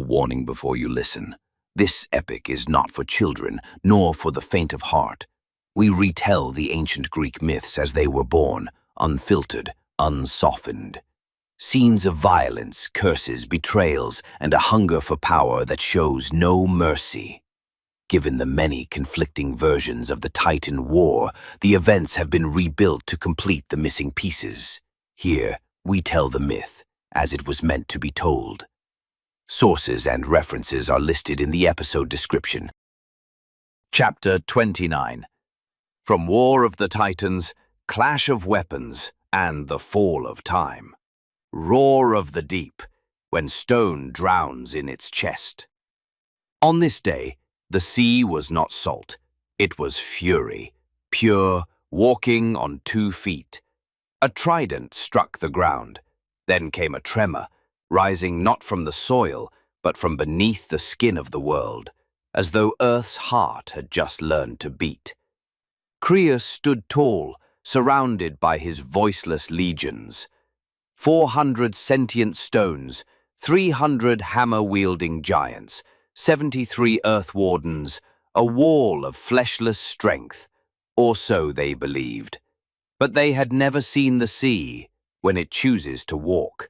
warning before you listen. This epic is not for children, nor for the faint of heart. We retell the ancient Greek myths as they were born, unfiltered, unsoftened. Scenes of violence, curses, betrayals, and a hunger for power that shows no mercy. Given the many conflicting versions of the Titan War, the events have been rebuilt to complete the missing pieces. Here, we tell the myth as it was meant to be told. Sources and references are listed in the episode description. Chapter 29. From War of the Titans, Clash of Weapons, and the Fall of Time. Roar of the Deep, when stone drowns in its chest. On this day, the sea was not salt. It was fury, pure, walking on 2 feet. A trident struck the ground. Then came a tremor, rising not from the soil, but from beneath the skin of the world, as though Earth's heart had just learned to beat. Crius stood tall, surrounded by his voiceless legions. 400 sentient stones, 300 hammer-wielding giants, 73 earth wardens, a wall of fleshless strength, or so they believed. But they had never seen the sea when it chooses to walk.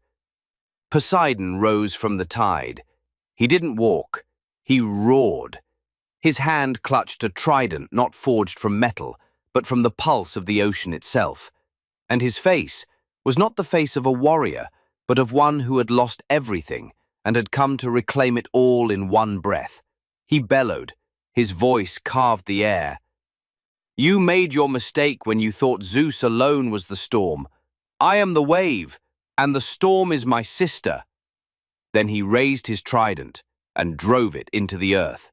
Poseidon rose from the tide. He didn't walk, he roared. His hand clutched a trident not forged from metal, but from the pulse of the ocean itself. And his face was not the face of a warrior, but of one who had lost everything and had come to reclaim it all in one breath. He bellowed. His voice carved the air. "You made your mistake when you thought Zeus alone was the storm. I am the wave, and the storm is my sister." Then he raised his trident and drove it into the earth.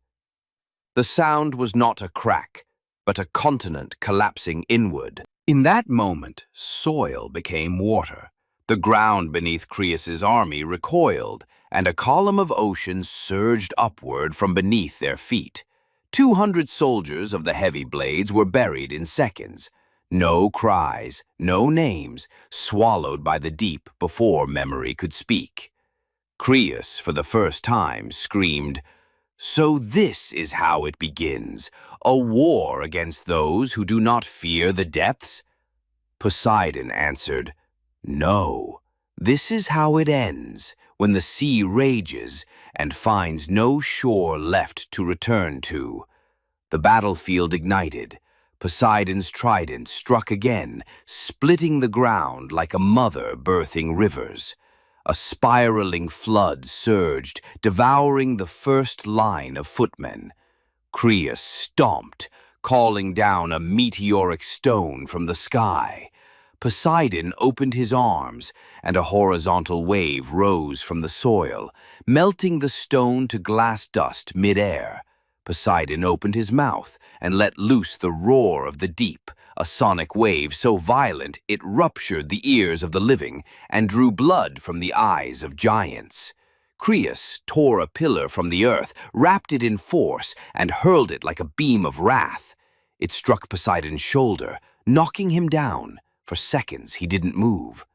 The sound was not a crack, but a continent collapsing inward. In that moment, soil became water. The ground beneath Crius's army recoiled, and a column of ocean surged upward from beneath their feet. 200 soldiers of the heavy blades were buried in seconds. No cries, no names, swallowed by the deep before memory could speak. Crius, for the first time, screamed, "So this is how it begins, a war against those who do not fear the depths?" Poseidon answered, "No, this is how it ends, when the sea rages and finds no shore left to return to." The battlefield ignited. Poseidon's trident struck again, splitting the ground like a mother birthing rivers. A spiraling flood surged, devouring the first line of footmen. Crius stomped, calling down a meteoric stone from the sky. Poseidon opened his arms, and a horizontal wave rose from the soil, melting the stone to glass dust mid-air. Poseidon opened his mouth and let loose the roar of the deep, a sonic wave so violent it ruptured the ears of the living and drew blood from the eyes of giants. Crius tore a pillar from the earth, wrapped it in force, and hurled it like a beam of wrath. It struck Poseidon's shoulder, knocking him down. For seconds he didn't move.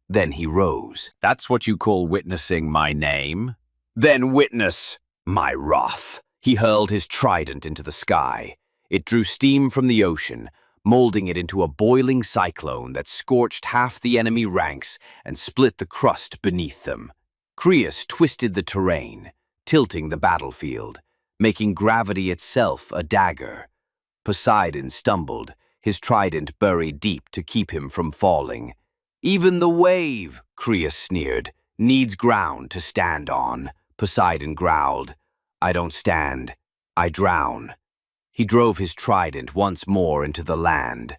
Then he rose. "That's what you call witnessing my name? Then witness my wrath." He hurled his trident into the sky. It drew steam from the ocean, molding it into a boiling cyclone that scorched half the enemy ranks and split the crust beneath them. Crius twisted the terrain, tilting the battlefield, making gravity itself a dagger. Poseidon stumbled, his trident buried deep to keep him from falling. "Even the wave," Crius sneered, "needs ground to stand on." Poseidon growled, "I don't stand, I drown." He drove his trident once more into the land.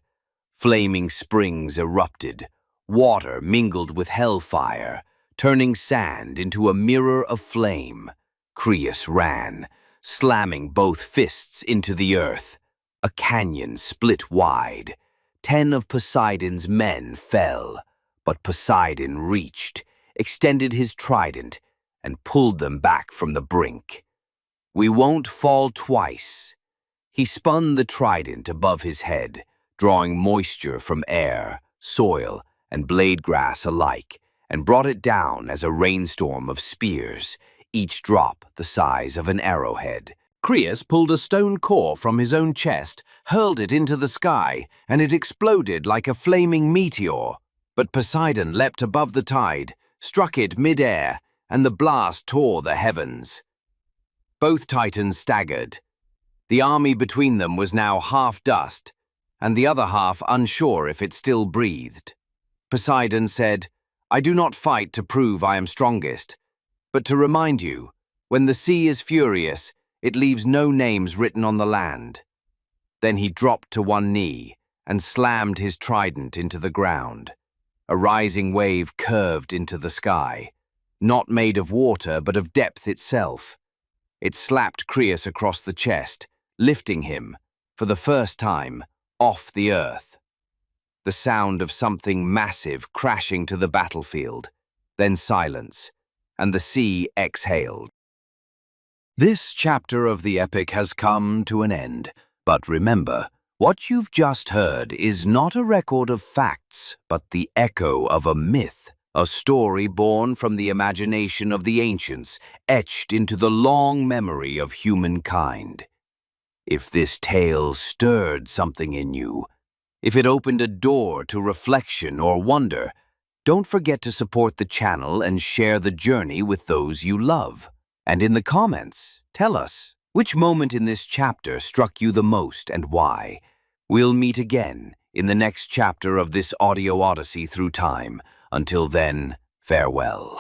Flaming springs erupted. Water mingled with hellfire, turning sand into a mirror of flame. Crius ran, slamming both fists into the earth. A canyon split wide. 10 of Poseidon's men fell, but Poseidon reached, extended his trident, and pulled them back from the brink. "We won't fall twice." He spun the trident above his head, drawing moisture from air, soil, and blade grass alike, and brought it down as a rainstorm of spears, each drop the size of an arrowhead. Crius pulled a stone core from his own chest, hurled it into the sky, and it exploded like a flaming meteor. But Poseidon leapt above the tide, struck it mid-air, and the blast tore the heavens. Both titans staggered. The army between them was now half dust, and the other half unsure if it still breathed. Poseidon said, "I do not fight to prove I am strongest, but to remind you, when the sea is furious, it leaves no names written on the land." Then he dropped to one knee and slammed his trident into the ground. A rising wave curved into the sky, not made of water but of depth itself. It slapped Crius across the chest, lifting him, for the first time, off the earth. The sound of something massive crashing to the battlefield, then silence, and the sea exhaled. This chapter of the epic has come to an end, but remember, what you've just heard is not a record of facts, but the echo of a myth, a story born from the imagination of the ancients, etched into the long memory of humankind. If this tale stirred something in you, if it opened a door to reflection or wonder, don't forget to support the channel and share the journey with those you love. And in the comments, tell us which moment in this chapter struck you the most and why. We'll meet again in the next chapter of this audio odyssey through time. Until then, farewell.